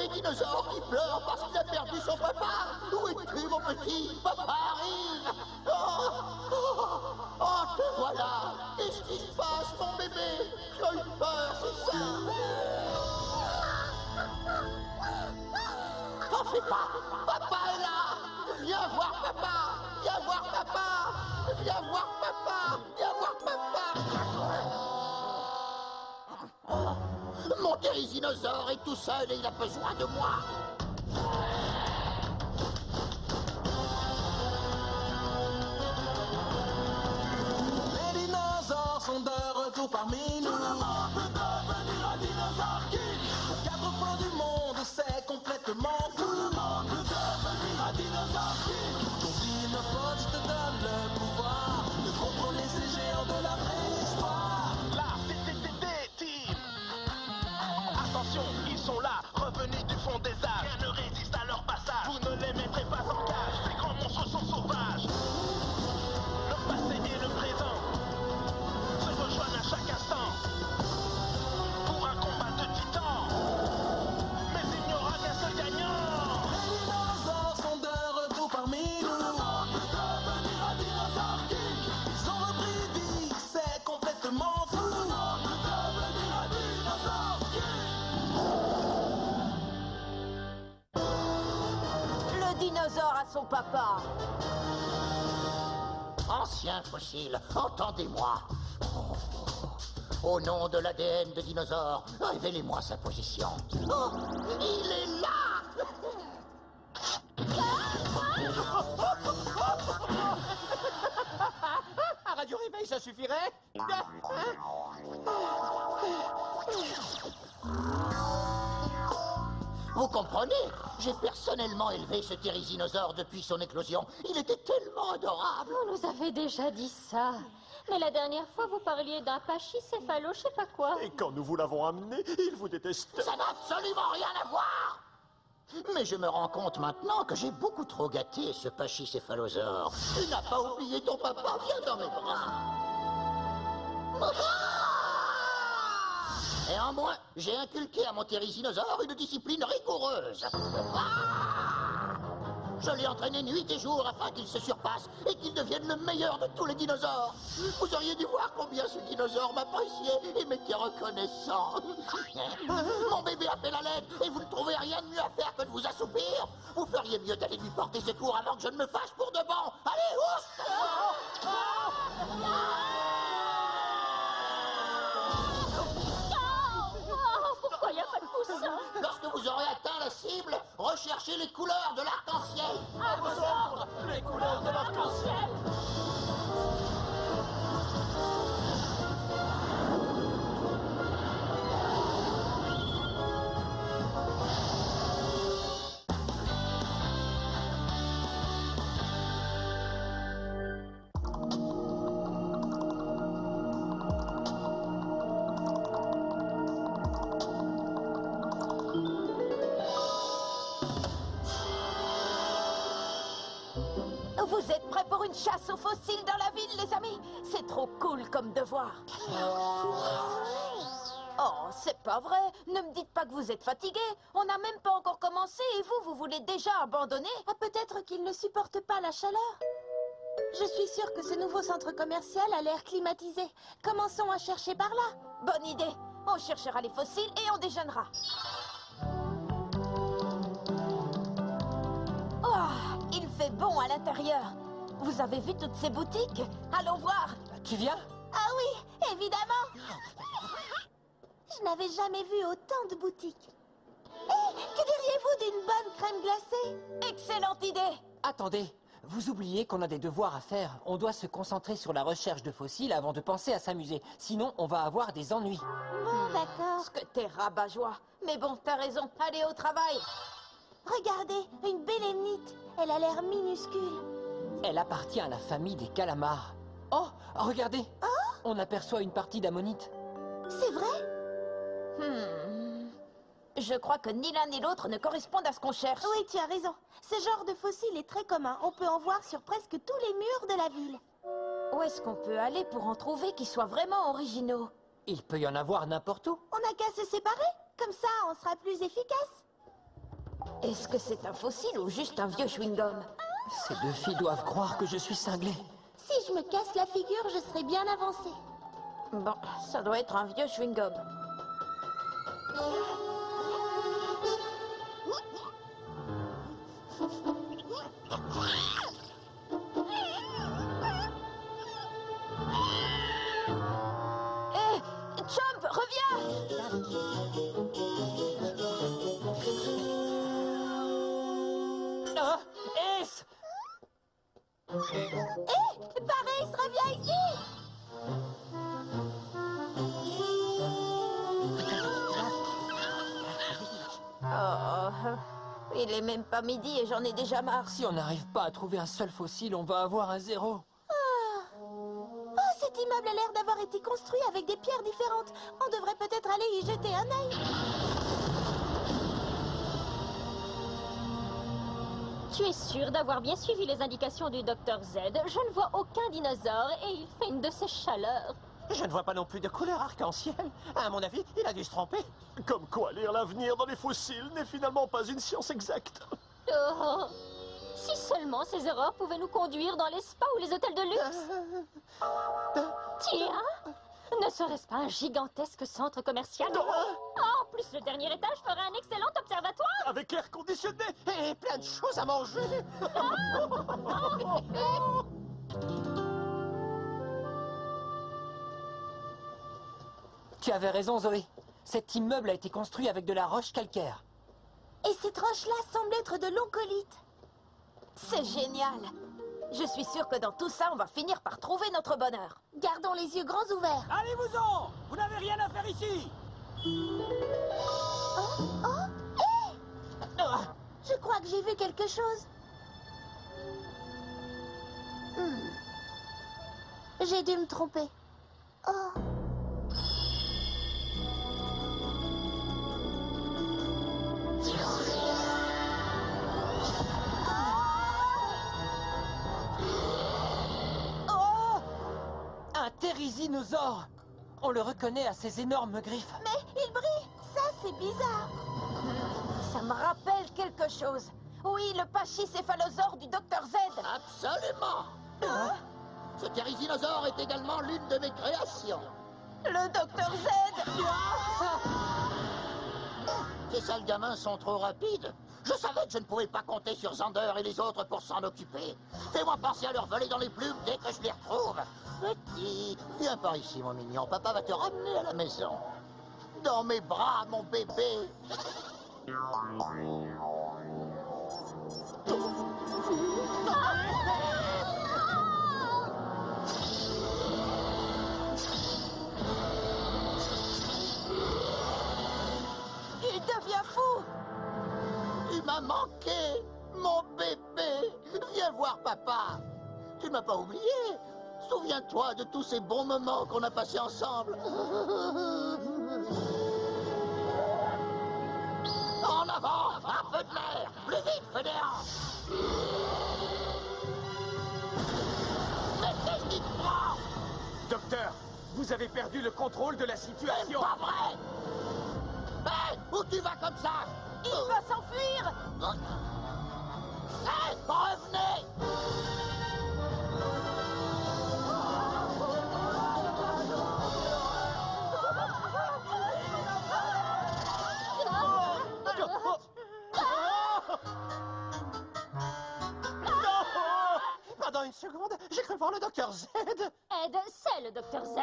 premier dinosaure qui pleure parce qu'il a perdu son papa. Où es-tu, mon petit? Papa arrive. Oh, oh, oh, te voilà. Qu'est-ce qui se passe, mon bébé? Tu as eu peur, c'est ça? T'en fais pas. Papa est là. Viens voir papa. Viens voir papa. Viens voir papa. Viens voir papa. Oh, mon thérisinosaure est tout seul et il a besoin de moi. Les dinosaures sont de retour parmi nous. Tout le monde peut devenir un dinosaure king. Aux quatre coins du monde, c'est complètement fou. Tout le monde peut devenir un dinosaure king. Ton dinopote te donne le pouvoir de contrôler ces géants de la préhistoire. La team. Attention, ils sont là, revenus du fond des âges. Rien ne résiste à leur passage. Vous ne les mettrez pas en cage. Ces grands monstres sont sauvages. Le passé et le présent se rejoignent à chaque instant pour un combat de titans. Mais il n'y aura qu'un seul gagnant. Les dinosaures sont de retour parmi nous. Tout le monde peut devenir un dinosaure king. Ils ont repris vie, c'est complètement fou. Tout le monde peut devenir un dinosaure king. Le dinosaure a son papa. Ancien fossile, entendez-moi. Au nom de l'ADN de dinosaure, révélez-moi sa position. Oh, il est là. Un radio réveil, ça suffirait? Vous comprenez? J'ai personnellement élevé ce thérisinosaure depuis son éclosion. Il était tellement adorable. Vous nous avez déjà dit ça. Mais la dernière fois, vous parliez d'un pachycéphalo, je sais pas quoi. Et quand nous vous l'avons amené, il vous détestait. Ça n'a absolument rien à voir. Mais je me rends compte maintenant que j'ai beaucoup trop gâté ce pachycéphalosaure. Tu n'as pas oublié ton papa, viens dans mes bras. Néanmoins, j'ai inculqué à mon thérisinosaure une discipline rigoureuse. Je l'ai entraîné nuit et jour afin qu'il se surpasse et qu'il devienne le meilleur de tous les dinosaures. Vous auriez dû voir combien ce dinosaure m'appréciait et m'était reconnaissant. Mon bébé appelle à l'aide et vous ne trouvez rien de mieux à faire que de vous assoupir. Vous feriez mieux d'aller lui porter secours avant que je ne me fâche pour de bon. Allez, ouf! Pourquoi il n'y a pas de poussin? Lorsque vous aurez atteint la cible, recherchez les couleurs de l'arc-en-ciel. À vos ordres, les couleurs de l'arc-en-ciel. Vous êtes prêts pour une chasse aux fossiles dans la ville, les amis? C'est trop cool comme devoir. Oh, c'est pas vrai. Ne me dites pas que vous êtes fatigués. On n'a même pas encore commencé et vous voulez déjà abandonner? Ah, peut-être qu'il ne supporte pas la chaleur. Je suis sûre que ce nouveau centre commercial a l'air climatisé. Commençons à chercher par là. Bonne idée. On cherchera les fossiles et on déjeunera. Oh, il fait bon à l'intérieur. Vous avez vu toutes ces boutiques? Allons voir. Tu viens? Ah oui, évidemment. Je n'avais jamais vu autant de boutiques. Hé, que diriez-vous d'une bonne crème glacée? Excellente idée. Attendez, vous oubliez qu'on a des devoirs à faire. On doit se concentrer sur la recherche de fossiles avant de penser à s'amuser. Sinon, on va avoir des ennuis. Bon, d'accord. Ce que t'es rabat-joie. Mais bon, t'as raison. Allez au travail. Regardez, une bélénite. Elle a l'air minuscule. Elle appartient à la famille des calamars. Oh, regardez. On aperçoit une partie d'ammonite. C'est vrai? Je crois que ni l'un ni l'autre ne correspondent à ce qu'on cherche. Oui, tu as raison. Ce genre de fossile est très commun. On peut en voir sur presque tous les murs de la ville. Où est-ce qu'on peut aller pour en trouver qui soient vraiment originaux? Il peut y en avoir n'importe où. On n'a qu'à se séparer. Comme ça, on sera plus efficace. Est-ce que c'est un fossile ou juste un vieux chewing-gum? Ces deux filles doivent croire que je suis cinglé. Si je me casse la figure, je serai bien avancée. Bon, ça doit être un vieux chewing-gum. Hé, Chomp, reviens! Ah, Ace! Hé, Paris, reviens ici! Oh, il est même pas midi et j'en ai déjà marre. Si on n'arrive pas à trouver un seul fossile, on va avoir un zéro. Oh, cet immeuble a l'air d'avoir été construit avec des pierres différentes. On devrait peut-être aller y jeter un œil. Tu es sûr d'avoir bien suivi les indications du Dr Z? Je ne vois aucun dinosaure et il fait une de ces chaleurs. Je ne vois pas non plus de couleur arc-en-ciel. À mon avis, il a dû se tromper. Comme quoi, lire l'avenir dans les fossiles n'est finalement pas une science exacte. Oh, si seulement ces erreurs pouvaient nous conduire dans les spas ou les hôtels de luxe. Tiens, ne serait-ce pas un gigantesque centre commercial? En plus, le dernier étage ferait un excellent observatoire. Avec air conditionné et plein de choses à manger. Tu avais raison, Zoé. Cet immeuble a été construit avec de la roche calcaire. Et cette roche-là semble être de l'oncolite. C'est génial! Je suis sûre que dans tout ça, on va finir par trouver notre bonheur. Gardons les yeux grands ouverts. Allez-vous-en! Vous n'avez rien à faire ici! Je crois que j'ai vu quelque chose. J'ai dû me tromper. Oh. Oh! Un thérisinosaure! On le reconnaît à ses énormes griffes. Mais il brille. Ça, c'est bizarre. Ça me rappelle quelque chose. Oui, le pachycéphalosaure du Dr Z. Absolument. Ce thérisinosaure est également l'une de mes créations. Le Dr Z! Ces sales gamins sont trop rapides. Je savais que je ne pouvais pas compter sur Zander et les autres pour s'en occuper. Fais-moi penser à leur voler dans les plumes dès que je les retrouve. Petit, viens par ici, mon mignon. Papa va te ramener à la maison. Dans mes bras, mon bébé. Il devient fou! Tu m'as manqué, mon bébé. Viens voir papa. Tu ne m'as pas oublié. Souviens-toi de tous ces bons moments qu'on a passés ensemble. En avant, un peu de l'air. Plus vite, fédérant. Mais qu'est-ce qui te prend? Docteur, vous avez perdu le contrôle de la C'est situation. pas vrai. Hé, où tu vas comme ça? Il va s'enfuir! Hé, revenez. Pendant une seconde, j'ai cru voir le Dr Z. Ed, c'est le Dr Z.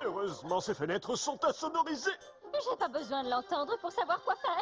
Heureusement, ces fenêtres sont insonorisées. J'ai pas besoin de l'entendre pour savoir quoi faire.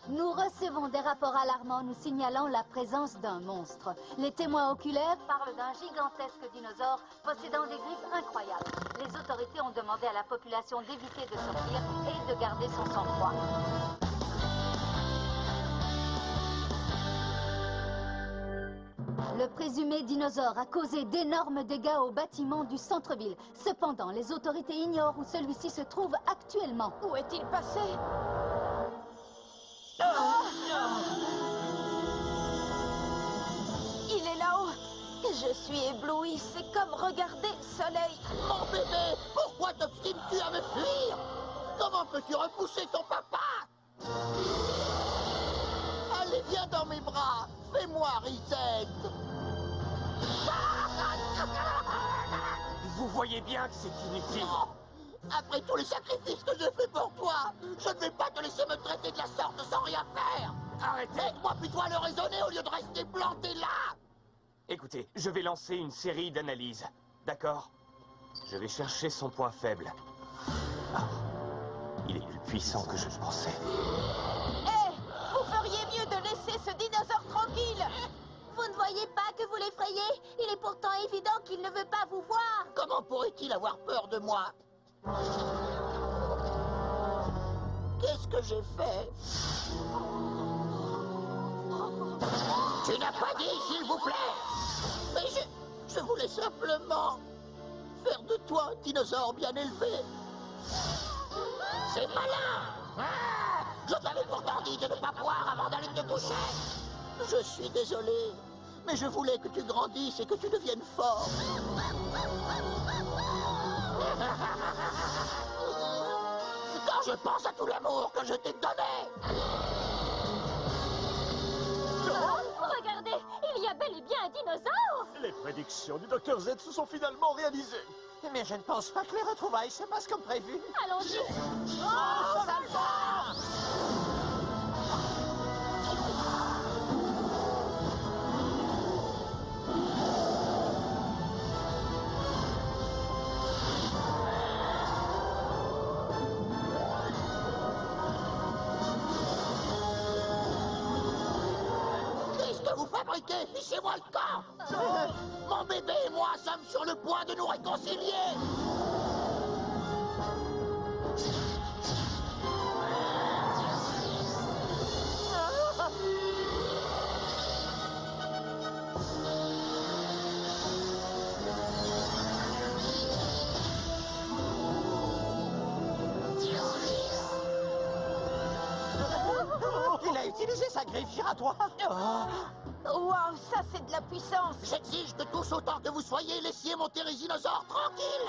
Nous recevons des rapports alarmants nous signalant la présence d'un monstre. Les témoins oculaires parlent d'un gigantesque dinosaure possédant des griffes incroyables. Les autorités ont demandé à la population d'éviter de sortir et de garder son sang-froid. Le présumé dinosaure a causé d'énormes dégâts aux bâtiments du centre-ville. Cependant, les autorités ignorent où celui-ci se trouve actuellement. Où est-il passé? Il est là-haut. Je suis éblouie. C'est comme regarder le soleil. Mon bébé, pourquoi t'obstines-tu à me fuir? Comment Comment peux-tu repousser ton papa? Allez, viens dans mes bras. Fais-moi risette. Vous voyez bien que c'est inutile. Oh, après tous les sacrifices que j'ai faits pour toi, je ne vais pas te laisser me traiter de la sorte sans rien faire. Arrêtez. Aide-moi plutôt à le raisonner au lieu de rester planté là. Écoutez, je vais lancer une série d'analyses. D'accord? Je vais chercher son point faible. Ah, il est plus puissant que je le pensais. Vous feriez mieux de laisser ce dinosaure tranquille. Vous ne voyez pas que vous l'effrayez? Il est pourtant évident qu'il ne veut pas vous voir. Comment pourrait-il avoir peur de moi? Qu'est-ce que j'ai fait? Tu n'as pas dit, s'il vous plaît. Mais je voulais simplement faire de toi un dinosaure bien élevé. C'est malin. Ah, je t'avais pourtant dit de ne pas boire avant d'aller te coucher. Je suis désolé, mais je voulais que tu grandisses et que tu deviennes fort. Quand je pense à tout l'amour que je t'ai donné. Regardez, il y a bel et bien un dinosaure. Les prédictions du Dr Z se sont finalement réalisées. Mais je ne pense pas que les retrouvailles se passent comme prévu. Allons-y. Oh, ça le va! Qu'est-ce que vous fabriquez? Fichez-moi le camp! Mon bébé et moi sommes sur le point de nous réconcilier! Il a utilisé sa griffe giratoire. Waouh, ça c'est de la puissance. J'exige de tous autant que vous soyez, laissiez mon thérisinosaure tranquille!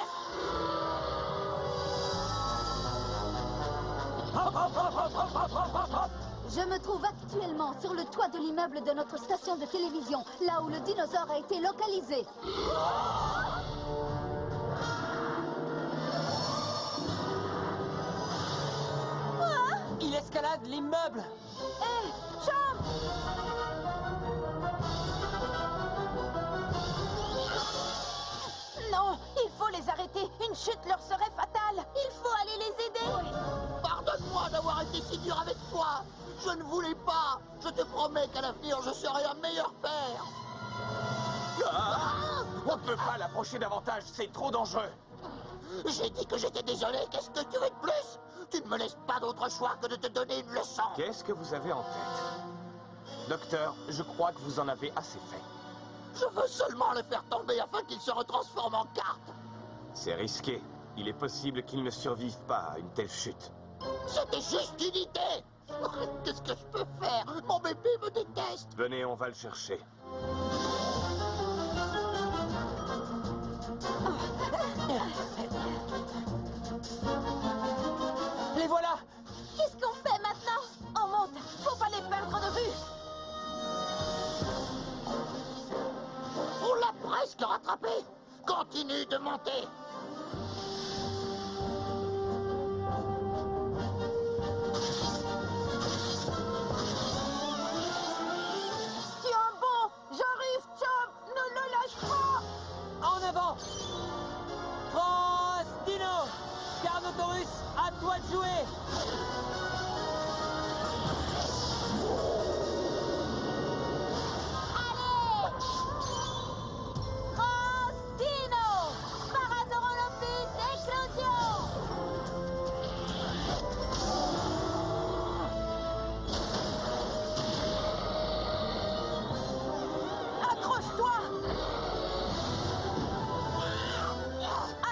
Je me trouve actuellement sur le toit de l'immeuble de notre station de télévision, là où le dinosaure a été localisé. Il escalade l'immeuble. Hé, Chom! Non, il faut les arrêter. Une chute leur serait fatale. Il faut aller les aider. Pardonne-moi d'avoir été si dur avec toi! Je ne voulais pas! Je te promets qu'à l'avenir, je serai un meilleur père! On ne peut pas l'approcher davantage, c'est trop dangereux. J'ai dit que j'étais désolé, qu'est-ce que tu veux de plus? Tu ne me laisses pas d'autre choix que de te donner une leçon! Qu'est-ce que vous avez en tête? Docteur, je crois que vous en avez assez fait. Je veux seulement le faire tomber afin qu'il se retransforme en carte! C'est risqué. Il est possible qu'il ne survive pas à une telle chute. C'était juste une idée! Qu'est-ce que je peux faire? Mon bébé me déteste! Venez, on va le chercher. Les voilà. Qu'est-ce qu'on fait maintenant? On monte. Faut pas les perdre de vue. On l'a presque rattrapé! Continue de monter! Tiens bon, j'arrive, Chom. Ne le lâche pas. En avant. Cross Dino. Carnotaurus, à toi de jouer. Cross Dino! Parasaurolophus Explosion! Accroche-toi.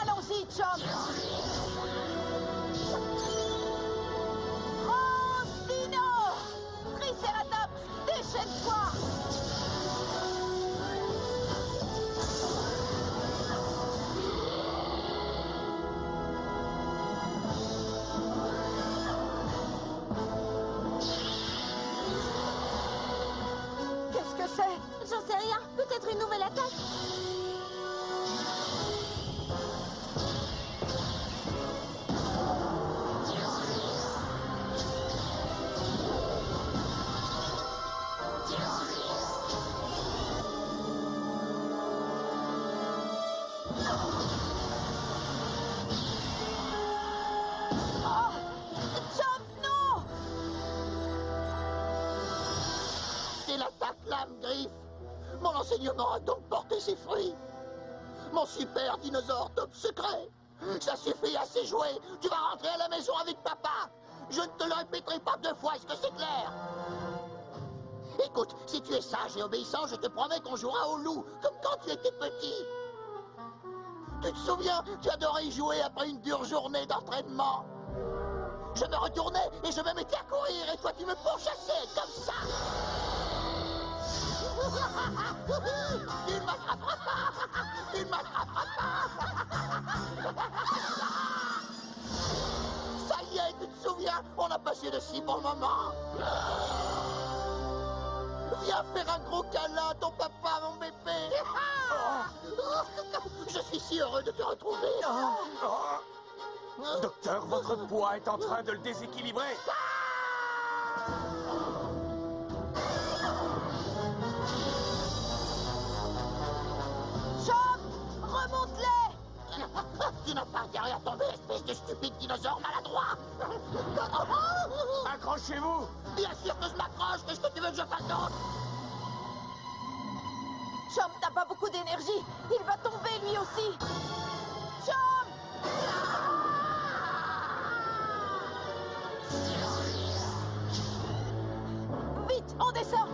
Allons-y, Chom. renseignement a donc porté ses fruits. Mon super dinosaure top secret. Ça suffit, assez joué. Tu vas rentrer à la maison avec papa. Je ne te le répéterai pas 2 fois, est-ce que c'est clair? Écoute, si tu es sage et obéissant, je te promets qu'on jouera au loup, comme quand tu étais petit. Tu te souviens, tu adorais y jouer après une dure journée d'entraînement. Je me retournais et je me mettais à courir, et toi tu me pourchassais, comme ça. Tu ne m'attraperas pas. Tu ne m'attraperas pas. Ça y est, tu te souviens, on a passé de si bons moments. Viens faire un gros câlin à ton papa, mon bébé. Je suis si heureux de te retrouver. Docteur, votre poids est en train de le déséquilibrer. Chop! Remonte-les! Tu n'as pas intérêt à tomber, espèce de stupide dinosaure maladroit. Accrochez-vous! Bien sûr que je m'accroche, qu'est-ce que tu veux que je fasse d'autre? Chop n'a pas beaucoup d'énergie. Il va tomber lui aussi. Chop! Vite, on descend.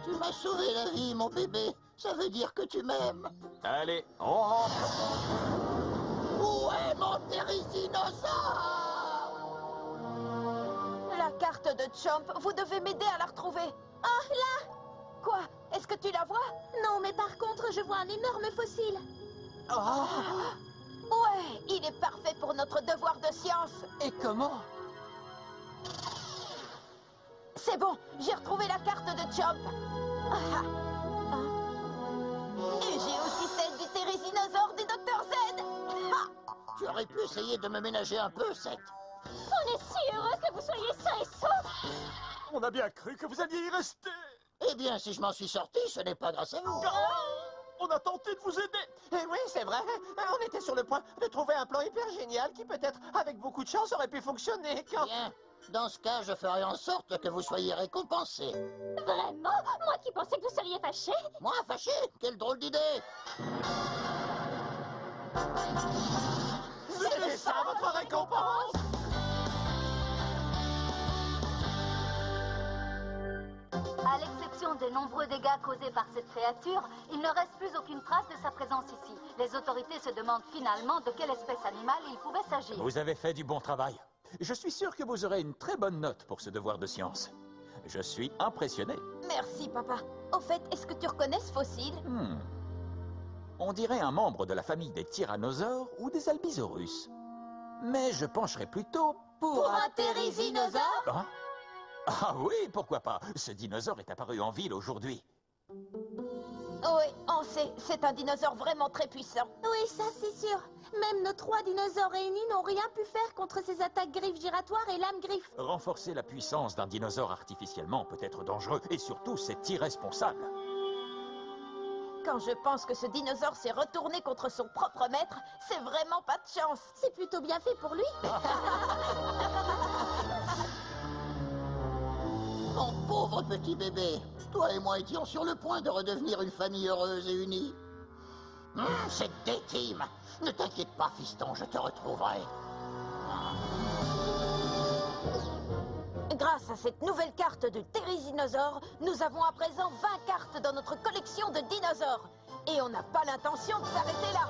Tu m'as sauvé la vie, mon bébé. Ça veut dire que tu m'aimes. Allez, on rentre. Où est mon thérisinosaure? La carte de Chomp, vous devez m'aider à la retrouver. Oh, là! Quoi? Est-ce que tu la vois? Non, mais par contre, je vois un énorme fossile. Ouais, il est parfait pour notre devoir de science. Et comment? C'est bon, j'ai retrouvé la carte de Chomp. Et j'ai aussi celle du thérisinosaure du Dr Z. Tu aurais pu essayer de me ménager un peu, Seth. On est si heureux que vous soyez sains et saufs. On a bien cru que vous alliez y rester. Eh bien, si je m'en suis sorti, ce n'est pas grâce à vous. On a tenté de vous aider. Oui, c'est vrai. On était sur le point de trouver un plan hyper génial qui peut-être, avec beaucoup de chance, aurait pu fonctionner quand... Bien. Dans ce cas, je ferai en sorte que vous soyez récompensés. Vraiment? Moi qui pensais que vous seriez fâché. Moi, fâché? Quelle drôle d'idée! C'était ça votre récompense? À l'exception des nombreux dégâts causés par cette créature, il ne reste plus aucune trace de sa présence ici. Les autorités se demandent finalement de quelle espèce animale il pouvait s'agir. Vous avez fait du bon travail. Je suis sûr que vous aurez une très bonne note pour ce devoir de science. Je suis impressionné. Merci, papa. Au fait, est-ce que tu reconnais ce fossile? On dirait un membre de la famille des tyrannosaures ou des albisaurus. Mais je pencherais plutôt Pour un thérisinosaure? Hein? Ah oui, pourquoi pas. Ce dinosaure est apparu en ville aujourd'hui. Oui, on sait, c'est un dinosaure vraiment très puissant. Oui, ça c'est sûr. Même nos 3 dinosaures réunis n'ont rien pu faire contre ces attaques griffes giratoires et lames griffes. Renforcer la puissance d'un dinosaure artificiellement peut être dangereux et surtout c'est irresponsable. Quand je pense que ce dinosaure s'est retourné contre son propre maître, c'est vraiment pas de chance. C'est plutôt bien fait pour lui. Mon pauvre petit bébé, toi et moi étions sur le point de redevenir une famille heureuse et unie. C'est D-Team. Ne t'inquiète pas, fiston, je te retrouverai. Grâce à cette nouvelle carte de thérisinosaure, nous avons à présent 20 cartes dans notre collection de dinosaures. Et on n'a pas l'intention de s'arrêter là.